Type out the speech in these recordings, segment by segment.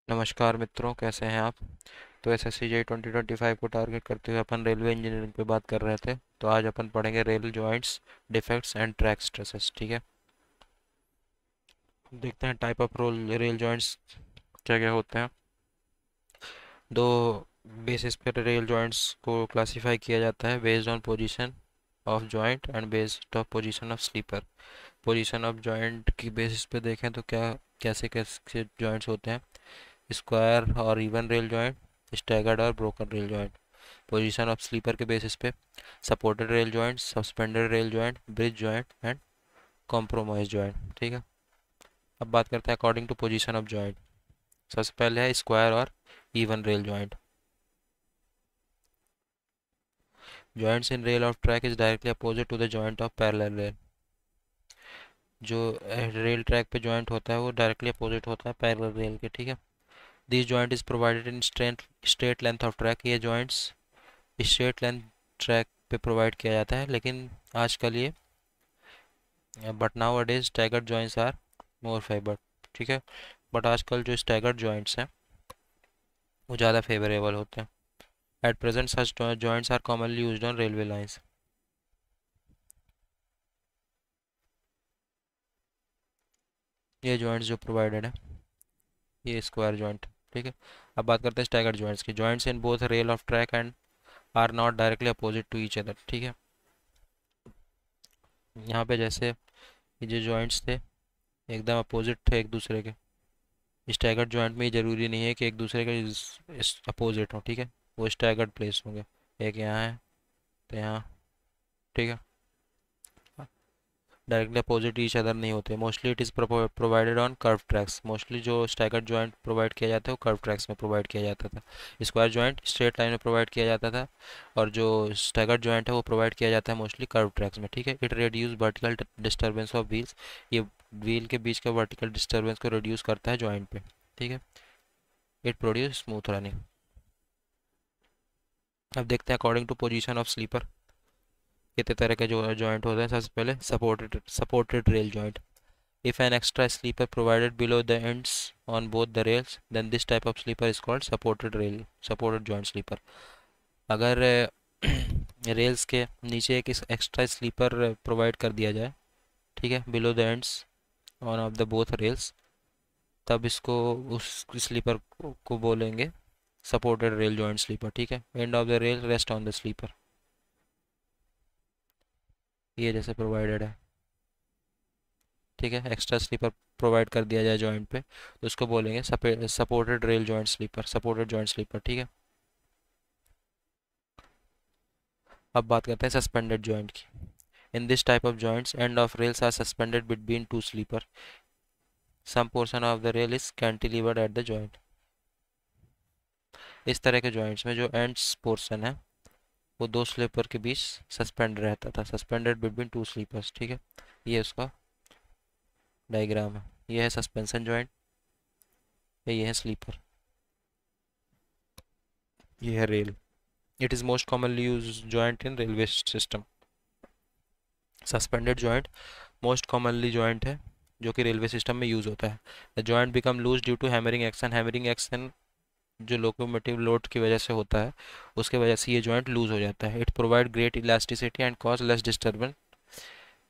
नमस्कार मित्रों, कैसे हैं आप। तो एसएससी जेई 2025 को टारगेट करते हुए अपन रेलवे इंजीनियरिंग पे बात कर रहे थे। तो आज अपन पढ़ेंगे rail joints, defects and track stresses. ठीक है, देखते हैं type of roll rail joints क्या क्या होते हैं। दो बेसिस पर रेल जॉइंट्स को क्लासिफाई किया जाता है, based on position of joint and based of position of sleeper. Position of joint की बेसिस पे देखें तो क्या कैसे कैसे जॉइंट्स होते हैं: स्क्वायर और इवन रेल जॉइंट, स्टैगर्ड और broken rail joint. Position of sleeper के बेसिस पे supported rail joint, suspended rail joint, bridge joint and compromise joint. ठीक है, अब बात करते हैं according to position of joint. सबसे पहले है स्क्वायर और even rail joint. Joints in rail of track is directly opposite to the joint of parallel rail. जो रेल ट्रैक पे जॉइंट होता है वो डायरेक्टली अपोजिट होता है पैरेलल रेल के। ठीक है, this joint is provided in straight length of track. ये जॉइंट्स स्ट्रेट लेंथ ट्रैक पे प्रोवाइड किया जाता है, लेकिन आजकल ये but nowadays staggered joints are more favoured. ठीक है, बट आजकल जो स्टैगर्ड जॉइंट्स हैं वो ज़्यादा फेवरेबल होते हैं। At present such joints are commonly used on railway lines. ये जॉइंट्स जो प्रोवाइडेड है, ये स्क्वायर जॉइंट। ठीक है, अब बात करते हैं स्टैगर्ड जॉइंट्स की। Joints in both rail of track and are not directly opposite to each other. ठीक है, यहाँ पे जैसे ये जो जॉइंट्स थे एकदम अपोजिट थे एक दूसरे के। स्टैगर्ड जॉइंट में ये ज़रूरी नहीं है कि एक दूसरे के अपोजिट हो। ठीक है, वो स्टैगर्ड प्लेस होंगे, एक यहाँ है तो यहाँ। ठीक है, डायरेक्टली अपोजिट ईच अदर नहीं होते। Mostly it is provided on curve tracks. Mostly जो स्टैगर्ड जॉइंट प्रोवाइड किया जाता है वो कर्व ट्रैक्स में प्रोवाइड किया जाता था। स्क्वायर जॉइंट स्ट्रेट लाइन में प्रोवाइड किया जाता था, और जो स्टैगर्ड जॉइंट है वो प्रोवाइड किया जाता है मोस्टली कर्व ट्रैक्स में। ठीक है, it reduce vertical disturbance of wheels. ये व्हील के बीच का वर्टिकल डिस्टर्बेंस को रिड्यूस करता है जॉइंट पे। ठीक है, इट प्रोड्यूस स्मूथ रनिंग। अब देखते हैं according to position of sleeper कितने तरह के जो जॉइंट होते हैं। सबसे पहले supported rail joint. If an extra sleeper provided below the ends on both the rails, then this type of sleeper is called supported joint sleeper. अगर rails के नीचे एक एक्स्ट्रा स्लीपर प्रोवाइड कर दिया जाए, ठीक है, below the ends on off the both rails, तब इसको उस स्लीपर को बोलेंगे सपोर्टेड रेल जॉइंट स्लीपर। ठीक है, end of the rail rest on the sleeper, ये जैसे प्रोवाइडेड है। ठीक है, एक्स्ट्रा स्लीपर प्रोवाइड कर दिया जाए जॉइंट पे तो उसको बोलेंगे supported rail joint sleeper, supported joint sleeper. ठीक है, अब बात करते हैं सस्पेंडेड जॉइंट की। In this type of joints end of rails are suspended between two sleeper. Some portion of the rail is cantilevered at the joint. इस तरह के जॉइंट्स में जो एंड्स पोर्शन है वो दो स्लीपर के बीच सस्पेंड रहता था, सस्पेंडेड बिटवीन टू स्लीपर्स। ठीक है, ये उसका डायग्राम है। ये है सस्पेंशन जॉइंट, ये है स्लीपर, ये है rail. It is most commonly use joint in railway system. Suspended joint most commonly joint है जो कि रेलवे सिस्टम में यूज़ होता है। The joint become loose due to hammering action. Hammering action जो लोकोमोटिव लोड की वजह से होता है, उसके वजह से ये जॉइंट लूज हो जाता है। It provide great elasticity and cause less disturbance.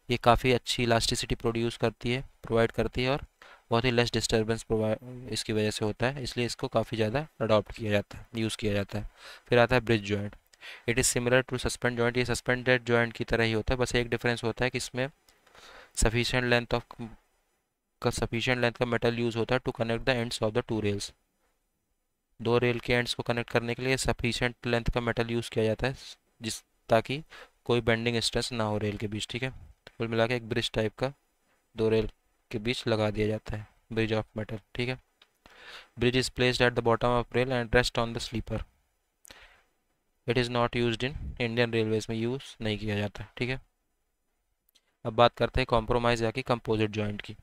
ये काफ़ी अच्छी इलास्टिसिटी प्रोवाइड करती है, और बहुत ही लेस डिस्टर्बेंस प्रोवाइड इसकी वजह से होता है, इसलिए इसको काफ़ी ज़्यादा अडॉप्ट किया जाता है, यूज़ किया जाता है। फिर आता है bridge joint. It is similar to suspend joint. ये सस्पेंडेड जॉइंट की तरह ही होता है, बस एक डिफरेंस होता है कि इसमें सफिशिएंट लेंथ का मेटल यूज़ होता है to connect the ends of the two rails. दो रेल के एंड्स को कनेक्ट करने के लिए सफिशिएंट लेंथ का मेटल यूज़ किया जाता है, जिस ताकि कोई बेंडिंग स्ट्रेस ना हो रेल के बीच। ठीक है, कुल मिला के एक ब्रिज टाइप का दो रेल के बीच लगा दिया जाता है, ब्रिज ऑफ मेटल। ठीक है, bridge is placed at the bottom of rail end rest on the sleeper. It is not used in Indian railways में, यूज़ नहीं किया जाता। ठीक है, अब बात करते हैं कॉम्प्रोमाइज़ या कि कंपोजिट जॉइंट की।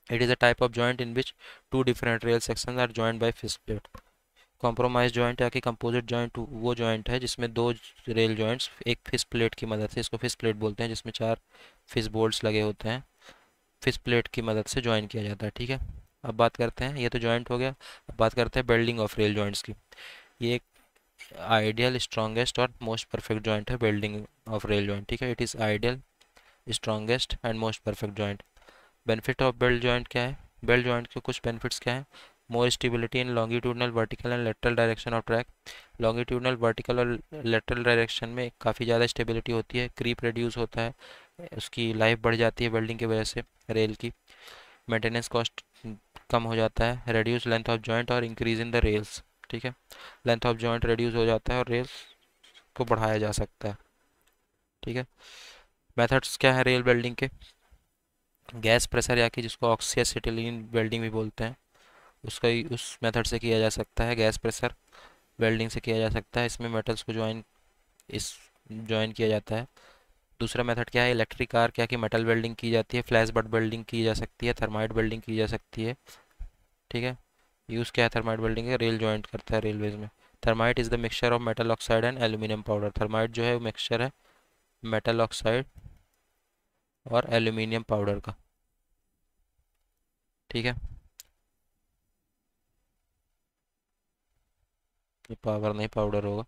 It is a type of joint in which two different rail sections are joint by fixed plate. Compromise joint या कि कंपोजिट जॉइंट वो जॉइंट है जिसमें दो रेल जॉइंट्स एक फिक्स प्लेट की मदद से, इसको फिक्स प्लेट बोलते हैं, जिसमें चार फिक्स बोल्ट्स लगे होते हैं, फिक्स प्लेट की मदद से ज्वाइन किया जाता है। ठीक है, अब बात करते हैं, ये तो जॉइंट हो गया। अब बात करते हैं बिल्डिंग ऑफ रेल जॉइंट्स की। ये एक आइडियल, स्ट्रॉन्गेस्ट और मोस्ट परफेक्ट जॉइंट है बिल्डिंग ऑफ रेल जॉइंट, ठीक है। It is ideal, strongest and most perfect joint. Benefit of belt joint क्या है? बेल्ट जॉइंट के कुछ बेनिफिट्स क्या है? More stability in longitudinal, vertical and lateral direction of track. Longitudinal, vertical और lateral direction में काफ़ी ज़्यादा स्टेबिलिटी होती है, क्रीप रिड्यूस होता है, उसकी लाइफ बढ़ जाती है वेल्डिंग की वजह से रेल की। मेंटेनेंस कॉस्ट कम हो जाता है। रिड्यूस लेंथ ऑफ जॉइंट और इंक्रीज इन द रेल्स, ठीक है। लेंथ ऑफ जॉइंट रिड्यूस हो जाता है और रेल्स को बढ़ाया जा सकता है, ठीक है। मेथड्स क्या है रेल वेल्डिंग के? गैस प्रेशर, या कि जिसको ऑक्सीएसिटिलीन वेल्डिंग भी बोलते हैं, उसका उस मेथड से किया जा सकता है। गैस प्रेशर वेल्डिंग से किया जा सकता है, इसमें मेटल्स को इस ज्वाइन किया जाता है। दूसरा मेथड क्या है? इलेक्ट्रिक आर्क, क्या कि मेटल वेल्डिंग की जाती है। फ्लैश बट वेल्डिंग की जा सकती है, थर्माइट वेल्डिंग की जा सकती है, ठीक है। यूज़ क्या है थर्माइट वेल्डिंग का? रेल जॉइंट करता है रेलवेज में। Thermite is the mixture of metal oxide and aluminium powder. Thermite जो है वो मिक्सचर है मेटल ऑक्साइड और एल्यूमिनियम पाउडर का, ठीक है। ये पावर नहीं, पाउडर होगा।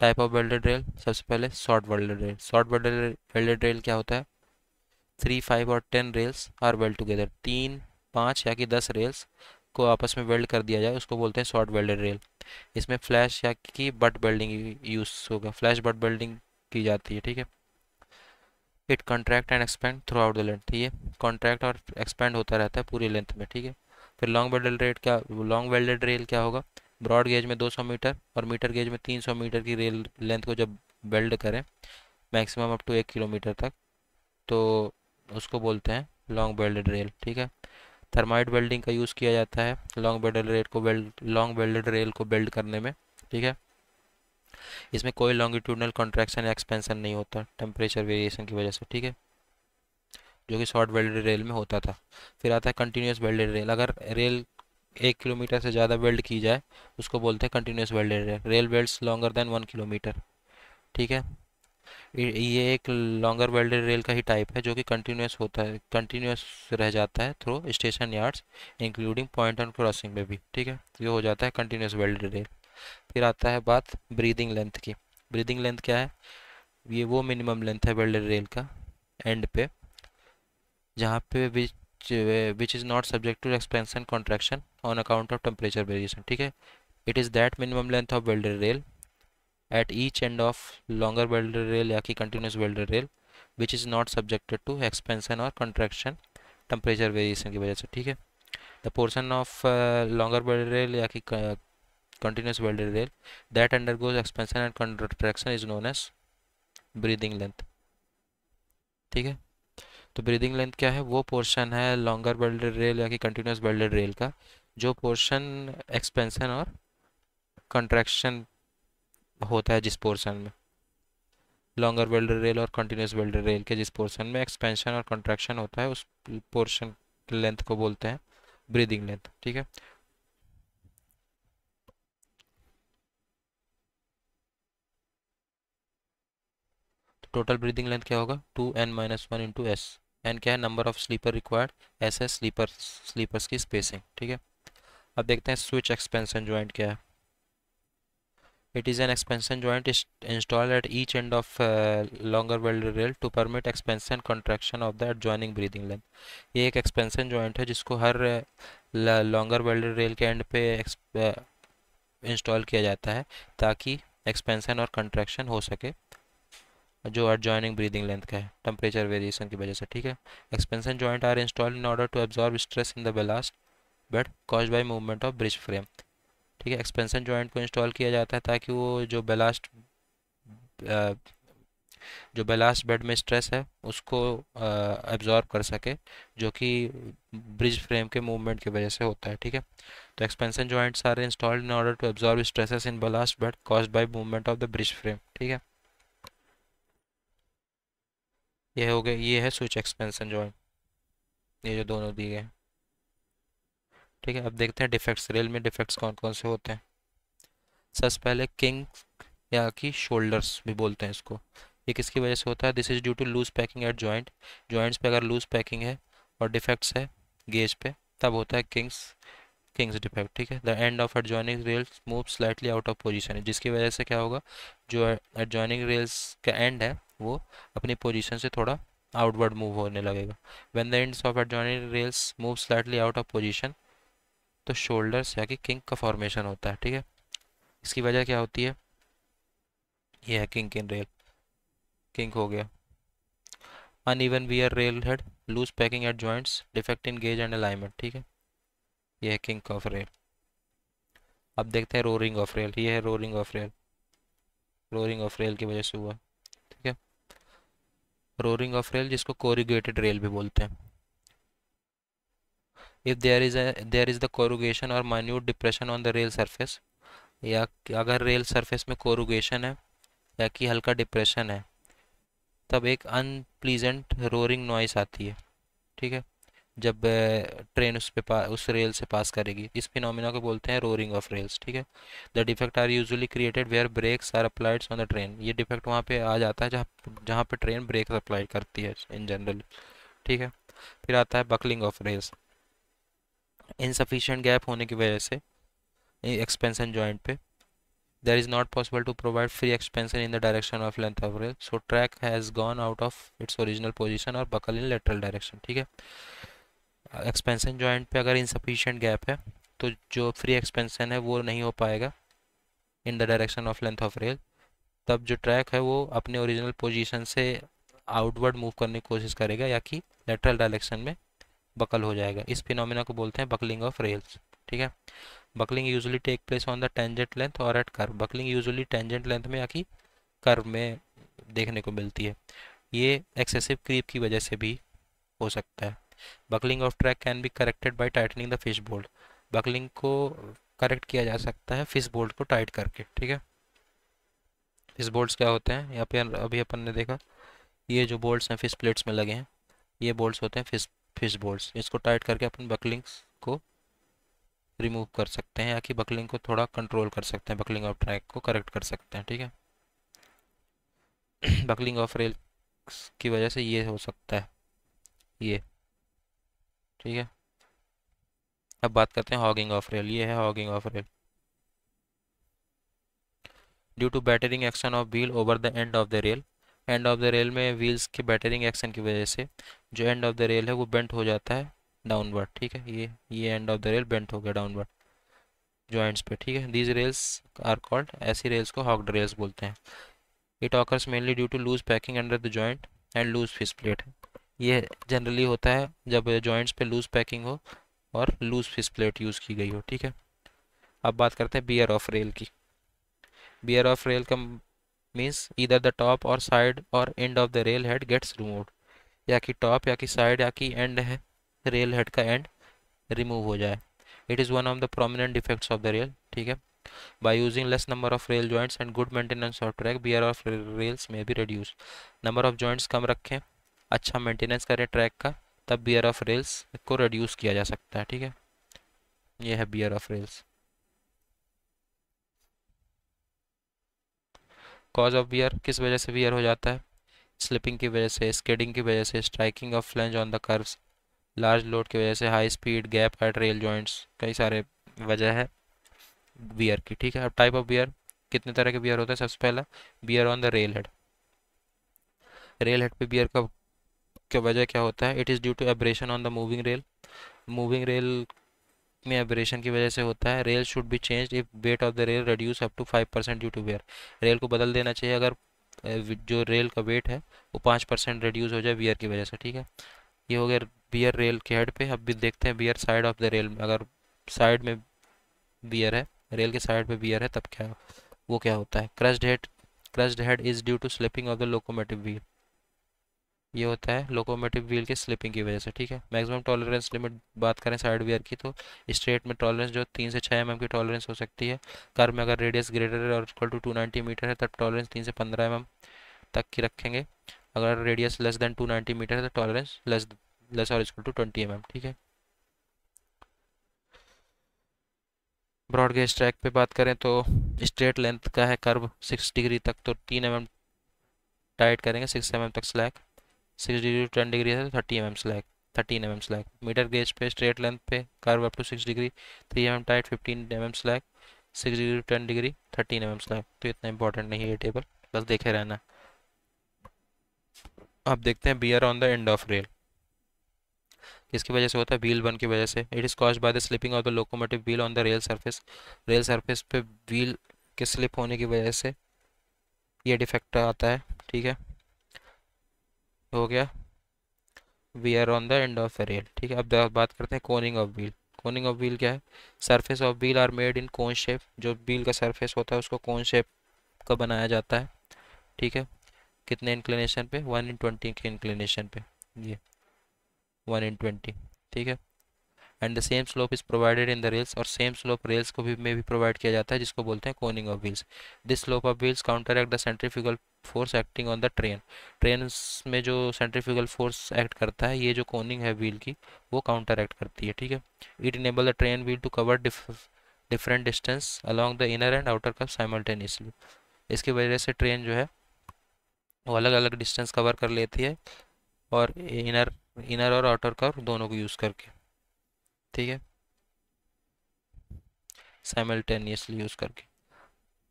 टाइप ऑफ वेल्डेड रेल, सबसे पहले short welded rail. Short welded rail क्या होता है? 3, 5 और 10 रेल्स आर वेल्ड टुगेदर। 3, 5 या कि 10 रेल्स को आपस में वेल्ड कर दिया जाए, उसको बोलते हैं शॉर्ट वेल्डेड रेल। इसमें फ्लैश या कि बट वेल्डिंग यूज होगा, फ्लैश बट वेल्डिंग की जाती है, ठीक है। It contract and expand through out the length, ये कॉन्ट्रैक्ट और एक्सपेंड होता रहता है पूरी लेंथ में, ठीक है। फिर लॉन्ग वेल्डेड रेल क्या होगा? ब्रॉड गेज में 200 मीटर और मीटर गेज में 300 मीटर की रेल लेंथ को जब वेल्ड करें, मैक्सिमम अप टू 1 किलोमीटर तक, तो उसको बोलते हैं लॉन्ग वेल्डेड रेल, ठीक है। थर्माइट वेल्डिंग का यूज़ किया जाता है लॉन्ग वेल्डेड रेल को वेल्ड करने में, ठीक है। इसमें कोई लॉन्गिट्यूडनल कॉन्ट्रैक्शन या एक्सपेंशन नहीं होता टेम्परेचर वेरिएशन की वजह से, ठीक है, जो कि शॉर्ट वेल्डेड रेल में होता था। फिर आता है कंटिन्यूस वेल्डेड रेल। अगर रेल 1 किलोमीटर से ज़्यादा वेल्ड की जाए, उसको बोलते हैं continuous welded rail. Rail welds longer than 1 kilometre, ठीक है। ये एक लॉन्गर वेल्डेड रेल का ही टाइप है जो कि कंटिन्यूस होता है, कंटिन्यूस रह जाता है through station yards including point on crossing में भी, ठीक है। ये हो जाता है कंटिन्यूस वेल्डेड रेल। फिर आता है बात ब्रीदिंग लेंथ की। ब्रीदिंग लेंथ क्या है? ये वो मिनिमम लेंथ है वेल्डेड रेल का एंड पे, जहाँ पे which is not subject to expansion contraction on account of temperature variation, ठीक है। It is that minimum length of welded rail at each end of longer welded rail या कि continuous welded rail which is not subjected to expansion or contraction temperature variation की वजह से, ठीक है। the portion of longer welded rail या कि continuous welded rail that undergoes expansion and contraction is known as breathing length, ठीक है। तो ब्रीदिंग लेंथ क्या है? वो पोर्शन है लॉन्गर वेल्डेड रेल या कि कंटिन्यूस वेल्डेड रेल का जो पोर्शन एक्सपेंशन और कंट्रैक्शन होता है, जिस पोर्शन में लॉन्गर वेल्डेड रेल और कंटिन्यूस वेल्डेड रेल के जिस पोर्शन में एक्सपेंशन और कंट्रैक्शन होता है, उस पोर्शन लेंथ को बोलते हैं ब्रीदिंग लेंथ, ठीक है। तो टोटल ब्रीदिंग लेंथ क्या होगा? 2n-1 × s। एन क्या है? Number of sleeper required. S है स्लीपर्स की स्पेसिंग, ठीक है। अब देखते हैं स्विच एक्सपेंशन जॉइंट क्या है। It is an expansion joint is installed at each end of longer welded rail to permit expansion contraction of the adjoining breathing length। ये एक expansion joint है जिसको हर longer welded rail के end पे install किया जाता है ताकि एक्सपेंशन और कंट्रैक्शन हो सके जो adjoining breathing length का है टेम्परेचर वेरिएशन की वजह से, ठीक है। Expansion joint are installed in order to absorb stress in the ballast bed caused by movement of bridge frame, ठीक है। एक्सपेंशन जॉइंट को इंस्टॉल किया जाता है ताकि वो जो बेलास्ट बेड में स्ट्रेस है उसको एब्जॉर्ब कर सके, जो कि ब्रिज फ्रेम के मूवमेंट की वजह से होता है, ठीक है। तो expansion joints are installed in order to absorb stresses in ballast bed caused by movement of the bridge frame, ठीक है। ये हो गए, ये है स्विच एक्सपेंशन जॉइंट, ये जो दोनों दिए गए हैं, ठीक है। अब देखते हैं डिफेक्ट्स। रेल में डिफेक्ट्स कौन कौन से होते हैं। सबसे पहले किंग या कि शोल्डर्स भी बोलते हैं इसको। ये किसकी वजह से होता है? This is due to loose packing at joint. Joints पे अगर लूज पैकिंग है और डिफेक्ट्स है गेज पे, तब होता है किंग्स डिफेक्ट, ठीक है। The end of adjoining rails move slightly out of position, जिसकी वजह से क्या होगा, जो एडजॉइनिंग रेल्स का एंड है वो अपनी पोजीशन से थोड़ा आउटवर्ड मूव होने लगेगा। When the ends of adjoining rails move slightly out of position, तो शोल्डर्स या कि किंक का फॉर्मेशन होता है, ठीक है। इसकी वजह क्या होती है? ये है किंक इन रेल, किंक हो गया। Uneven wear rail head, loose packing at joints, defect in gauge and alignment, ठीक है। ये है किंक ऑफ रेल। अब देखते हैं रोरिंग ऑफ रेल। ये है roaring of rail, roaring of rail की वजह से हुआ, ठीक है। रोरिंग ऑफ रेल, जिसको कोरुगेटेड रेल भी बोलते हैं। इफ देयर इज द कोरुगेशन और minute depression on the rail surface, या अगर रेल सरफेस में कोरुगेशन है या कि हल्का डिप्रेशन है, तब एक अनप्लीजेंट रोरिंग नॉइस आती है, ठीक है। जब ट्रेन उस रेल से पास करेगी, इस फिनोमिना को बोलते हैं रोरिंग ऑफ रेल्स, ठीक है। The defect are usually created where brakes are applied on the train. ये डिफेक्ट वहाँ पे आ जाता है जहाँ जहाँ पे ट्रेन ब्रेक अप्लाई करती है इन जनरल, ठीक है। फिर आता है buckling of rails. Insufficient gap होने की वजह से एक्सपेंशन जॉइंट पे, there is not possible to provide free expansion in the direction of length of rail, so track has gone out of its original position और buckle in lateral direction, ठीक है। Expansion joint पे अगर insufficient gap है तो जो free expansion है वो नहीं हो पाएगा इन the direction of length of rail, तब जो ट्रैक है वो अपने ओरिजिनल पोजीशन से आउटवर्ड मूव करने की कोशिश करेगा या कि लेटरल डायरेक्शन में बकल हो जाएगा। इस फिनोमिना को बोलते हैं बकलिंग ऑफ रेल्स, ठीक है। Buckling usually take place on the tangent length और at curve. Buckling usually tangent length में या कि कर्व में देखने को मिलती है। ये एक्सेसिव क्रीप की वजह से भी हो सकता है। Buckling of track can be corrected bye tightening the fish bolt. Buckling को करेक्ट किया जा सकता है फिश बोल्ट को टाइट करके, ठीक है। फिश बोल्ट्स क्या होते हैं? यहाँ पे अभी अपन ने देखा, ये जो बोल्ट्स हैं फिश प्लेट्स में लगे हैं, ये बोल्ट्स होते हैं फिश बोल्ट्स। इसको टाइट करके अपन बकलिंग्स को रिमूव कर सकते हैं या कि बकलिंग को थोड़ा कंट्रोल कर सकते हैं, बकलिंग ऑफ ट्रैक को करेक्ट कर सकते हैं, ठीक है। बकलिंग ऑफ रेल की वजह से ये हो सकता है, ये, ठीक है। अब बात करते हैं हॉगिंग ऑफ रेल। ये है hogging of rail. Due to battering action of wheel over the end of the rail, end of the rail में व्हील्स के बैटरिंग एक्शन की वजह से जो एंड ऑफ द रेल है वो बेंट हो जाता है डाउनवर्ड, ठीक है। ये end of the rail bent हो गया डाउनवर्ड जॉइंट्स पे, ठीक है। दीज रेल्स आर कॉल्ड, ऐसी रेल्स को हॉक्ड रेल्स बोलते हैं। It occurs mainly due to loose packing under the joint and loose fish plate. ये जनरली होता है जब जॉइंट्स पे लूज पैकिंग हो और लूज फिश प्लेट यूज़ की गई हो, ठीक है। अब बात करते हैं बियर ऑफ रेल की। बियर ऑफ रेल का मीन्स ईदर द टॉप और साइड और end of the rail head gets removed, या कि टॉप या कि साइड या कि एंड है रेल हेड का एंड रिमूव हो जाए। It is one of the prominent defects of the rail, ठीक है। By using less number of rail joints and good maintenance of track, wear of rails may be reduce. Number of joints कम रखें, अच्छा maintenance करें track का, तब wear of rails को reduce किया जा सकता है, ठीक है। ये है wear of rails. Cause of beer, किस वजह से बियर हो जाता है? स्लिपिंग की वजह से, स्किडिंग की वजह से, striking of flange on the curves, large load की वजह से, high speed, gap at rail joints, कई सारे वजह है बियर की, ठीक है। अब टाइप ऑफ बियर, कितने तरह के बियर होता है? सबसे पहला wear on the rail head. Rail head पे बियर का वजह क्या होता है? It is due to abrasion on the moving rail. Moving rail में एब्रेशन की वजह से होता है। Rail should be changed if weight of the rail reduce up to 5% due to wear. Rail को बदल देना चाहिए अगर जो रेल का वेट है वो 5% रिड्यूस हो जाए बियर की वजह से, ठीक है। ये हो गया बियर रेल के हेड पे। अब भी देखते हैं wear side of the rail में। अगर साइड में बियर है, रेल के साइड पे बियर है, तब क्या होता है? Crushed head is due to slipping of the locomotive wheel. ये होता है लोकोमोटिव व्हील के स्लिपिंग की वजह से, ठीक है। मैक्सिमम टॉलरेंस लिमिट बात करें साइड वियर की, तो स्ट्रेट में टॉलरेंस जो 3 से 6 mm की टॉलरेंस हो सकती है। कर्व में अगर रेडियस ग्रेटर और इक्वल टू 290 मीटर है तब टॉलरेंस 3 से 15 mm तक की रखेंगे। अगर रेडियस लेस देन 290 मीटर है तो टॉलरेंस लेस और इक्वल टू 20 mm, ठीक है। ब्रॉड गेज ट्रैक पे बात करें तो स्ट्रेट लेंथ का है कर्व 6 डिग्री तक, तो 3 mm टाइट करेंगे 6 mm तक स्लैग, 6 डिग्री टू 10 डिग्री है तो 30 mm slack, 13 mm slack. Metre gauge पे स्ट्रेट लेंथ पे curve up to 6 degree, 3 mm tight, 15 mm slack, 6 degree to 10 degree, 13 mm slack. तो इतना इंपॉर्टेंट नहीं है ये टेबल, बस देखे रहना। अब देखते हैं wear on the end of rail किसकी वजह से होता है, व्हील वन की वजह से। It is caused by the slipping of the locomotive wheel on the rail surface. Rail surface पे व्हील के स्लिप होने की वजह से ये डिफेक्ट आता है, ठीक है। हो गया wear on the end of the rail, ठीक है। अब बात करते हैं coning of wheel. Coning of wheel क्या है, surface of wheel are made in cone shape. जो व्हील का सरफेस होता है उसको कोन शेप का बनाया जाता है, ठीक है। कितने इंक्लिनेशन पे, 1/20 के इंक्लिनेशन पे, ये 1/20, ठीक है। And the same slope is provided in the rails, और सेम स्लोप रेल्स को भी में भी प्रोवाइड किया जाता है, जिसको बोलते हैं coning of wheels. This slope of wheels counter act the centrifugal force acting on the train. Train में जो सेंट्रीफ्यूगल फोर्स एक्ट करता है, ये जो कोनिंग है व्हील की वो काउंटर एक्ट करती है, ठीक है। It enable the train wheel to cover different distance along the inner and outer curve simultaneously. इसकी वजह से ट्रेन जो है वो अलग अलग डिस्टेंस कवर कर लेती है, और इनर इनर और आउटर कर्व दोनों को यूज़ करके, ठीक है, साइमल्टेनियसली यूज़ करके।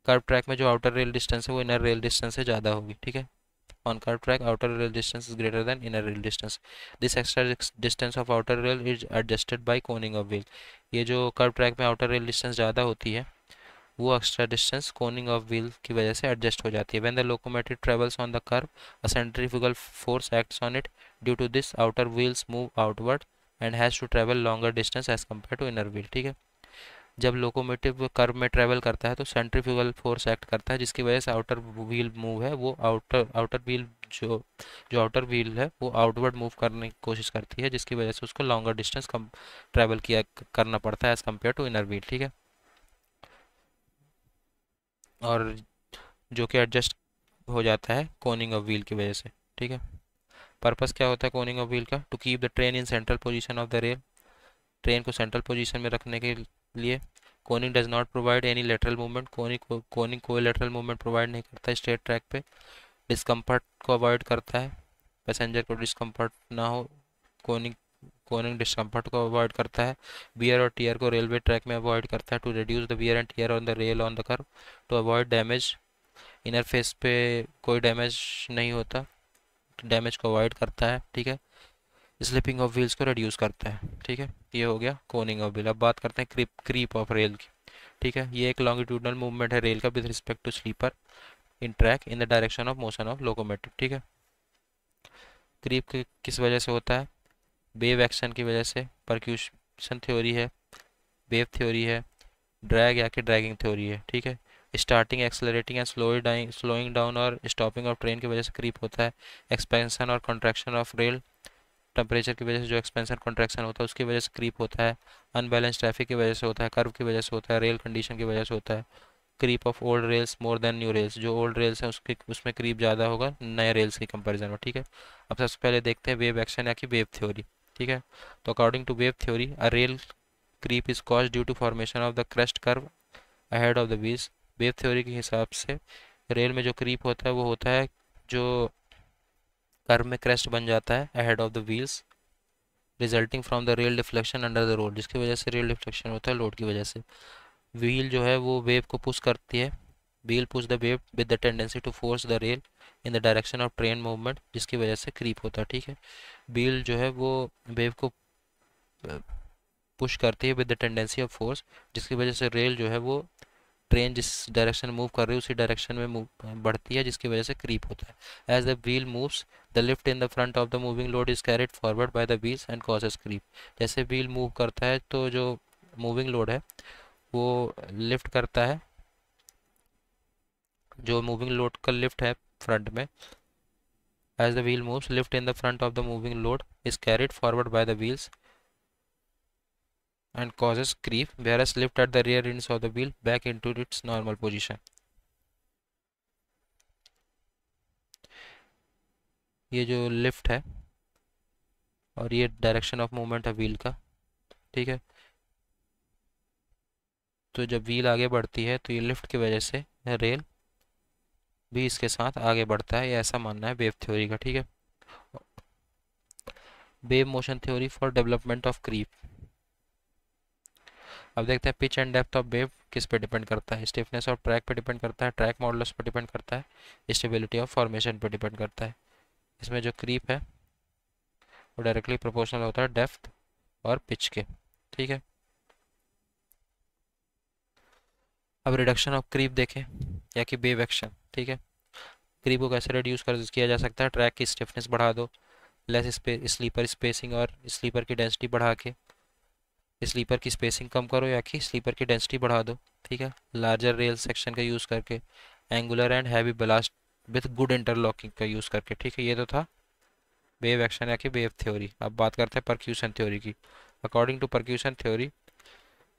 कर्व ट्रैक में जो आउटर रेल डिस्टेंस है वो इनर रेल डिस्टेंस से ज़्यादा होगी, ठीक है। On curve track outer rail distance is greater than inner rail distance. This extra distance of outer rail is adjusted by coning of wheel. ये जो कर्व ट्रैक में आउटर रेल डिस्टेंस ज़्यादा होती है, वो extra distance coning of wheel की वजह से एडजस्ट हो जाती है। When the locomotive travels on the curve, a centrifugal force acts on it. Due to this outer wheels move outward and has to travel longer distance as compare to inner wheel, ठीक है। जब locomotive curve में travel करता है तो centrifugal force act करता है, जिसकी वजह से आउटर व्हील मूव है वो आउटर आउटर व्हील जो जो आउटर व्हील है वो आउटवर्ड मूव करने की कोशिश करती है, जिसकी वजह से उसको लॉन्गर डिस्टेंस कम ट्रेवल किया करना पड़ता है as compare to inner wheel, ठीक है। और जो कि एडजस्ट हो जाता है कोनिंग ऑफ व्हील की वजह से, ठीक है। पर्पस क्या होता है कोनिंग ऑफ व्हील का, to keep the train in central position of the rail. Train को सेंट्रल पोजीशन में रखने के लिए। Coning does not provide any lateral movement. Coning कोई लेटरल मूवमेंट प्रोवाइड नहीं करता स्ट्रेट ट्रैक पे। डिस्कम्फर्ट को अवॉइड करता है, पैसेंजर को डिस्कम्फर्ट ना हो। कोनिंग कोनिंग डिस्कम्फर्ट को अवॉइड करता है। वियर और टीयर को रेलवे ट्रैक में अवॉइड करता है, to reduce the wear and tear on the rail on the curve, to avoid damage. Inner face पे कोई डैमेज नहीं होता, डैमेज को अवॉइड करता है, ठीक है। स्लिपिंग ऑफ व्हील्स को रिड्यूस करता है, ठीक है। ये हो गया कोनिंग ऑफ व्हील। अब बात करते हैं क्रीप ऑफ रेल की, ठीक है। ये एक लॉन्गिट्यूडनल मूवमेंट है रेल का with respect to sleeper in track in the direction of motion of locomotive, ठीक है। क्रीप किस वजह से होता है, वेव एक्शन की वजह से। परक्यूशन थ्योरी है, वेव थ्योरी है, ड्रैग या कि ड्रैगिंग थ्योरी है, ठीक है। Starting, accelerating and slowing down और स्टॉपिंग ऑफ ट्रेन की वजह से क्रीप होता है। एक्सपेंशन और कंट्रैक्शन ऑफ रेल, टेम्परेचर की वजह से जो एक्सपेंशन कंट्रैक्शन होता है उसकी वजह से क्रीप होता है। अनबैलेंस ट्रैफिक की वजह से होता है, कर्व की वजह से होता है, रेल कंडीशन की वजह से होता है। Creep of old rails more than new rails, जो ओल्ड रेल्स हैं उसके उसमें क्रीप ज़्यादा होगा नए रेल्स की कंपैरिजन में, ठीक है। अब सबसे पहले देखते हैं वेव एक्शन या कि वेव थ्योरी, ठीक है। तो according to wave theory, a rail creep is cause due to formation of the crest curve ahead of the wheels. Wave theory के हिसाब से रेल में जो क्रीप होता है वो होता है जो कर्व में क्रेस्ट बन जाता है ahead of the wheels, resulting from the rail deflection under the road, जिसकी वजह से रेल डिफ्लेक्शन होता है लोड की वजह से। व्हील जो है वो वेव को पुश करती है, wheel push the wave with the tendency to force the rail in the direction of train movement, जिसकी वजह से क्रीप होता है, ठीक है। व्हील जो है वो वेव को पुश करती है with the tendency of force, जिसकी वजह से रेल जो है वो ट्रेन जिस डायरेक्शन में मूव कर रही है उसी डायरेक्शन में मूव बढ़ती है, जिसकी वजह से क्रीप होता है। As the wheel moves, the lift in the front of the moving load is carried forward by the wheels and causes creep. जैसे व्हील मूव करता है तो जो मूविंग लोड है वो लिफ्ट करता है, जो मूविंग लोड का लिफ्ट है फ्रंट में। As the wheel moves, lift in the front of the moving load is carried forward by the wheels and causes creep, whereas lift at the rear ends of the wheel back into its normal position. ये जो lift है और ये direction of movement है wheel का, ठीक है। तो जब व्हील आगे बढ़ती है तो ये लिफ्ट की वजह से रेल भी इसके साथ आगे बढ़ता है, ये ऐसा मानना है वेव थ्योरी का, ठीक है। Wave motion theory for development of creep. अब देखते हैं pitch and depth of wave किस पे डिपेंड करता है। स्टिफनेस ऑफ ट्रैक पे डिपेंड करता है, ट्रैक मॉडुलस पे डिपेंड करता है, स्टेबिलिटी ऑफ फॉर्मेशन पे डिपेंड करता है। इसमें जो क्रीप है वो डायरेक्टली प्रोपोर्शनल होता है डेप्थ और पिच के, ठीक है। अब रिडक्शन ऑफ क्रीप देखें, या कि वेव एक्शन, ठीक है। क्रीप को कैसे रिड्यूस कर किया जा सकता है? ट्रैक की स्टिफनेस बढ़ा दो, लेस स्लीपर स्पेसिंग और स्लीपर की डेंसिटी बढ़ा के। स्लीपर की स्पेसिंग कम करो या कि स्लीपर की डेंसिटी बढ़ा दो, ठीक है। लार्जर रेल सेक्शन का यूज़ करके, angular and heavy blast with good interlocking का यूज़ करके, ठीक है। ये तो था वेव एक्शन या कि वेव थ्योरी। अब बात करते हैं परक्यूशन थ्योरी की। According to percussion theory,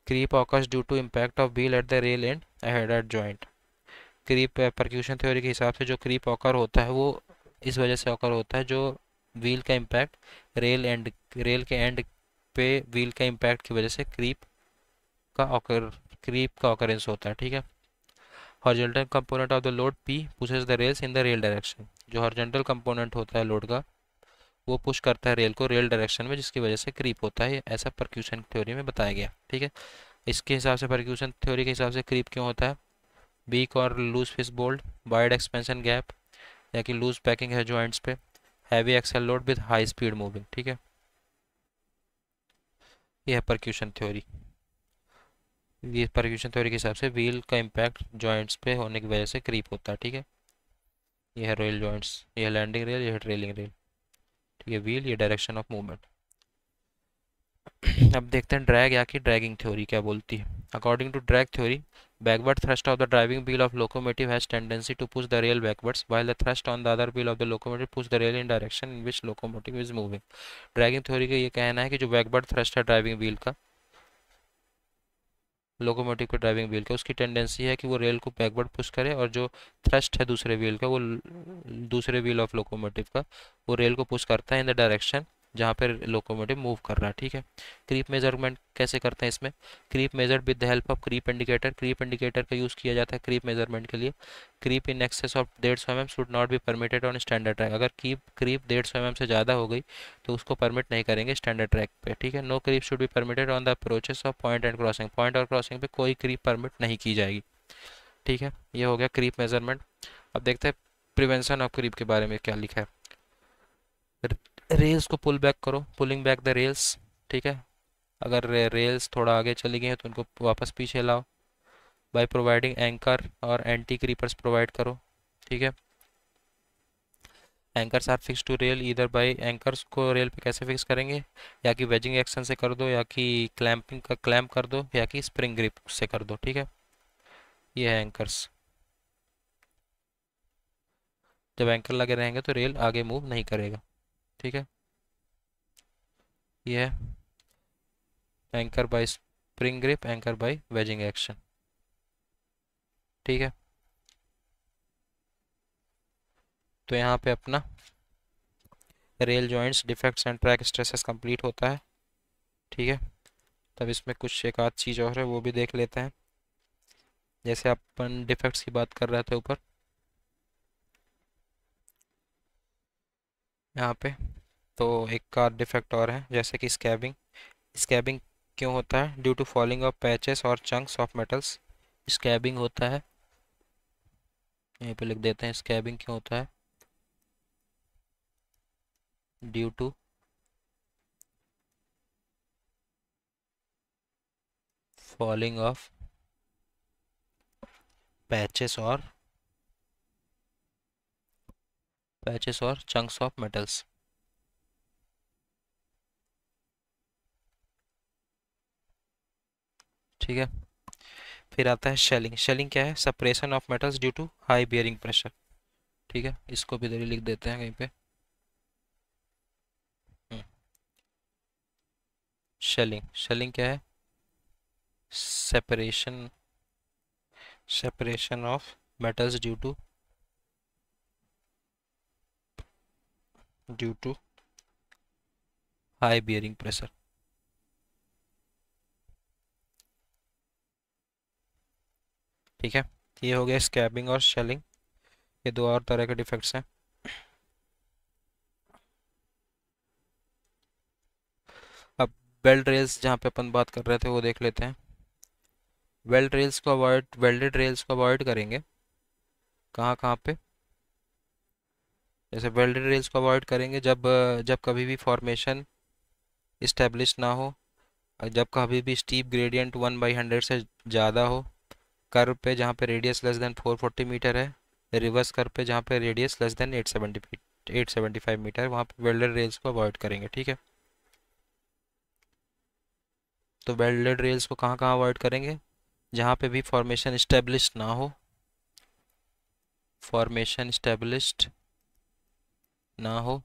creep occurs due to impact of wheel at the rail end head at joint. Creep percussion theory के हिसाब से जो क्रीप ऑकर होता है वो इस वजह से ऑकर होता है, जो व्हील का इम्पैक्ट रेल के एंड पे व्हील का इम्पैक्ट की वजह से क्रीप का ऑकरेंस होता है, ठीक है। Horizontal component of the load P pushes the rails in the rail direction. जो हॉरिजॉन्टल कंपोनेंट होता है लोड का वो पुश करता है रेल को रेल डायरेक्शन में, जिसकी वजह से क्रीप होता है, ऐसा परक्यूशन थ्योरी में बताया गया, ठीक है। इसके हिसाब से परक्यूशन थ्योरी के हिसाब से क्रीप क्यों होता है? वीक और loose fish bolt, wide expansion gap, या कि लूज पैकिंग है जॉइंट्स पे, heavy axle load with high speed moving, ठीक है। ये है परक्यूशन थ्योरी। ये परक्यूशन थ्योरी के हिसाब से व्हील का इम्पैक्ट जॉइंट्स पे होने की वजह से क्रीप होता है, ठीक है। ये है रेल जॉइंट्स, ये है लैंडिंग रेल, ये है ट्रेलिंग रेल, ठीक है। व्हील, ये डायरेक्शन ऑफ मूवमेंट। अब देखते हैं ड्रैग या कि ड्रैगिंग थ्योरी क्या बोलती है। According to drag theory, backward thrust of the driving wheel of locomotive has tendency to push the rail backwards, while the thrust on the other wheel of the locomotive push the rail in direction in which locomotive is moving. Dragging theory का ये कहना है कि जो backward thrust है driving wheel का, locomotive के driving wheel का, उसकी टेंडेंसी है कि वो रेल को बैकवर्ड पुश करे, और जो थ्रस्ट है दूसरे व्हील का, वो दूसरे व्हील ऑफ लोकोमोटिव का, वो रेल को पुश करता है इन द डायरेक्शन जहाँ पर लोकोमोटिव मूव कर रहा है, ठीक है। क्रीप मेजरमेंट कैसे करते हैं इसमें? Creep measured with the help of creep indicator. Creep indicator का यूज़ किया जाता है क्रीप मेजरमेंट के लिए। Creep in excess of 150 mm should not be permitted on standard track. अगर क्रीप 150 mm से ज़्यादा हो गई तो उसको परमिट नहीं करेंगे स्टैंडर्ड ट्रैक पे, ठीक है। No creep should be permitted on the approaches of point and crossing. Point और क्रॉसिंग पे कोई क्रीप परमिट नहीं की जाएगी, ठीक है। ये हो गया क्रीप मेजरमेंट। अब देखते हैं प्रिवेंशन ऑफ क्रीप के बारे में क्या लिखा है। रेल्स को पुल बैक करो, पुलिंग बैक द रेल्स, ठीक है। अगर रेल्स थोड़ा आगे चली गई हैं तो उनको वापस पीछे लाओ, बाय प्रोवाइडिंग एंकर और एंटी क्रीपर्स प्रोवाइड करो, ठीक है। Anchors are fix to rail इधर बाय, एंकर्स को रेल पे कैसे फिक्स करेंगे? या कि वेजिंग एक्शन से कर दो, या कि क्लैंपिंग का क्लैंप कर दो, या कि स्प्रिंग ग्रिप से कर दो, ठीक है। ये है एंकर्स। जब एंकर लगे रहेंगे तो रेल आगे मूव नहीं करेगा, ठीक है। ये है anchor by spring grip, anchor by wedging action, ठीक है। तो यहाँ पे अपना rail joints defects and track stresses complete होता है, ठीक है। तब इसमें कुछ एक आध चीज़ और है वो भी देख लेते हैं। जैसे अपन डिफेक्ट्स की बात कर रहे थे ऊपर, यहाँ पे तो एक का डिफेक्ट और है, जैसे कि स्कैबिंग। स्कैबिंग क्यों होता है? Due to falling of patches और चंक्स ऑफ मेटल्स स्कैबिंग होता है। यहीं पे लिख देते हैं स्कैबिंग क्यों होता है, due to falling of patches और चंक्स ऑफ मेटल्स, ठीक है। फिर आता है शेलिंग। शेलिंग क्या है? Suppression of metals due to high bearing pressure, ठीक है। इसको भी इधर ही लिख देते हैं कहीं पे। शेलिंग, शेलिंग क्या है? Separation of metals due to high bearing pressure, ठीक है। ये हो गया स्कैबिंग और शेलिंग। ये दो और तरह के डिफेक्ट्स हैं। अब वेल्ड रेल्स जहाँ पे अपन बात कर रहे थे वो देख लेते हैं। वेल्डेड रेल्स को अवॉइड करेंगे कहाँ कहाँ पे। जैसे वेल्डेड रेल्स को अवॉइड करेंगे जब कभी भी फॉर्मेशन इस्टेब्लिश ना हो, और जब कभी भी स्टीप ग्रेडियंट 1/100 से ज़्यादा हो, कर्व पे जहाँ पे रेडियस लेस देन 440 मीटर है, रिवर्स कर्व पे जहाँ पे रेडियस लेस देन 875 मीटर, वहाँ पे वेल्डेड रेल्स को अवॉइड करेंगे, ठीक है। तो वेल्डेड रेल्स को कहाँ कहाँ अवॉइड करेंगे? जहाँ पे भी फॉर्मेशन इस्टेब्लिश ना हो, फॉर्मेशन इस्टेब्लिश्ड ना हो,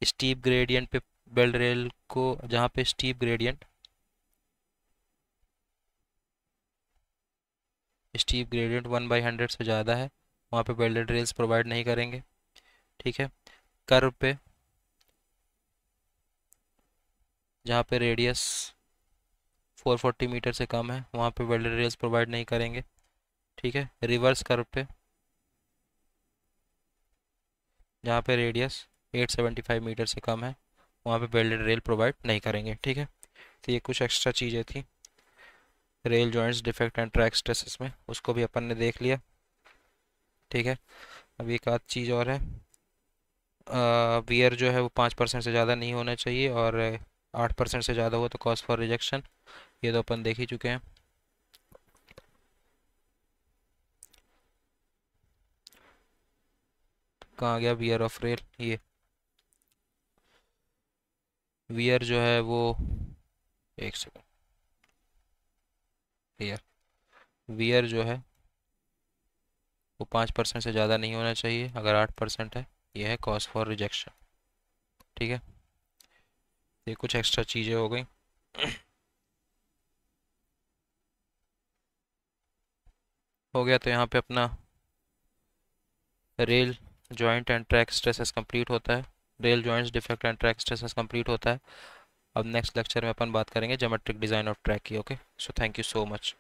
स्टीप ग्रेडियंट पे वेल्ड रेल को, जहाँ पे स्टीप ग्रेडियंट 1/100 से ज़्यादा है, वहाँ पे वेल्डेड रेल्स प्रोवाइड नहीं करेंगे, ठीक है। कर्व पे जहाँ पे रेडियस 440 मीटर से कम है, वहाँ पे वेल्डेड रेल्स प्रोवाइड नहीं करेंगे, ठीक है। रिवर्स कर्व पे जहाँ पे रेडियस 875 मीटर से कम है, वहाँ पे वेल्डेड रेल प्रोवाइड नहीं करेंगे, ठीक है। तो ये कुछ एक्स्ट्रा चीज़ें थी rail joints defect and track stresses में, उसको भी अपन ने देख लिया, ठीक है। अब एक आध चीज़ और है, वियर जो है वो 5% से ज़्यादा नहीं होना चाहिए, और 8% से ज़्यादा हो तो कॉज फॉर रिजेक्शन, ये तो अपन देख ही चुके हैं। कहाँ गया वियर ऑफ रेल? ये वियर जो है वो, एक सेकेंड, वियर वियर जो है वो 5% से ज़्यादा नहीं होना चाहिए, अगर 8% है ये है कॉज फॉर रिजेक्शन, ठीक है। ये कुछ एक्स्ट्रा चीज़ें हो गई। हो गया, तो यहाँ पे अपना rail joint and track stresses complete होता है, rail joints defect and track stresses complete होता है। अब नेक्स्ट लेक्चर में अपन बात करेंगे ज्योमेट्रिक डिज़ाइन ऑफ ट्रैक की। Okay, so thank you so much.